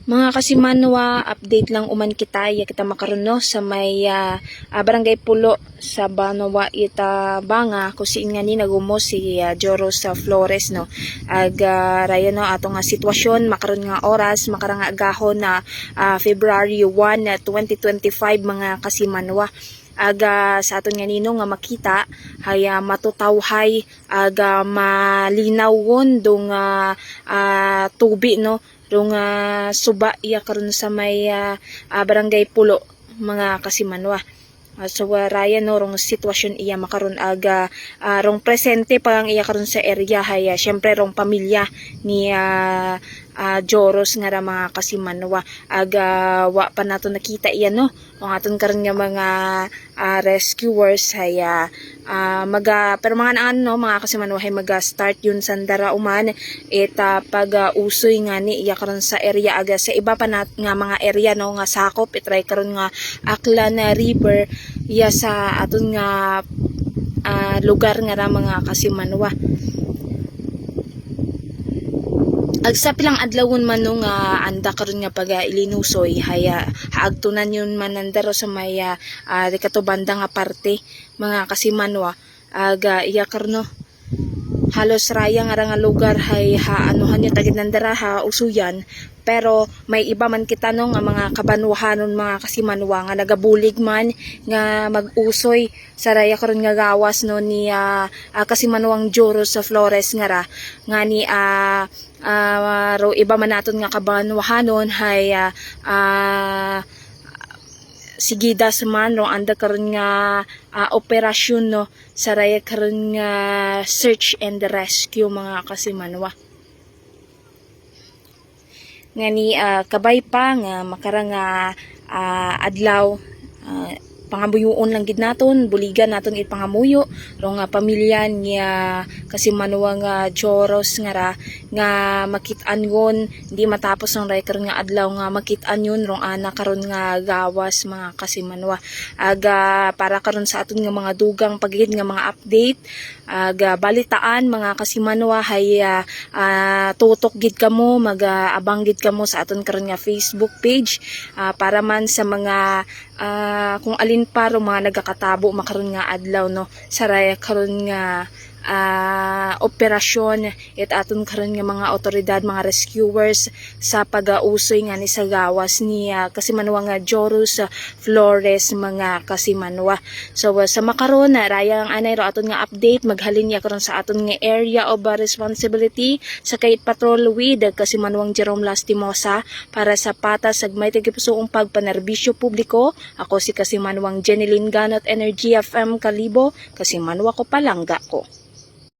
Mga kasimanwa, update lang uman kita, kita makaroon no, sa may barangay Pulo sa Banawa ita banga kusin nga ni nagumo si Joros Flores no. Raya no atong sitwasyon makaroon nga oras makarang agahon na February 1, 2025 mga kasimanwa. Sa aton nga nino nga makita hay matutawhay malinawon dong tubi no dong suba iya karon sa may barangay Pulo mga kasimanwa. So raya no rong sitwasyon iya makaron rong presente pang iya karon sa area hay syempre rong pamilya ni Joros nga ra mga kasimanwa wa pa nato nakita iya no ang aton karon nga mga rescuers hay pero mga ano mga kasimanwa hay start yun sandara uman pag usoy nga ni iya karon sa area sa iba pa nga mga area no nga sakop itry karon nga Aklan River iya sa aton nga lugar nga ra mga kasimanwa. Sa pilang adlawon man nung anda karon nga pag ilinusoy hay haagtunan yun man nandaro sa may dikato banda nga parte mga kasimanwa iya karon no halos raya nga lugar hay anuhan niya tagid nandara usuyan pero may iba man kita no nga mga kabanwahanon mga kasimanwa nga nagabulig man nga mag-usoy sa raya karon nga gawas no ni kasimanwang Joros Flores nga ra nga ni ro iba man naton nga kabanwahanon hay sigidas man ro anda karon nga operasyon no sa raya karon nga search and rescue mga kasimanwa. Nga ni kabay pa nga makarang adlaw pangamuyoon lang gid naton buligan naton pangamuyo ro nga pamilya niya kasimanwa nga Joros nga ra nga makit-an yun hindi matapos ang karon nga adlaw nga makit-an yun rong ana karon nga gawas mga kasimanwa para karon sa aton nga mga dugang pagid nga mga update balitaan mga kasimanwa hay tutok gid kamo abang gid kamo sa aton karon nga Facebook page para man sa mga kung alin pa mga nagakatabo makaron nga adlaw no sa raya karon nga operasyon aton karon nga mga otoridad mga rescuers sa pag-usoy nga ni sa gawas ni kasimanwa nga Joros Flores mga kasimanwa. So sa makaron raya ang anay ro aton nga update maghalin niya karon sa aton nga area of responsibility sa kay patrol with kasimanwang Jerome Lastimosa para sa patas sagmay tigipusoong pagpanerbisyo publiko. Ako si kasimanwang Jeneline Ganot Energy FM Kalibo kasimanwa ko palangga ko.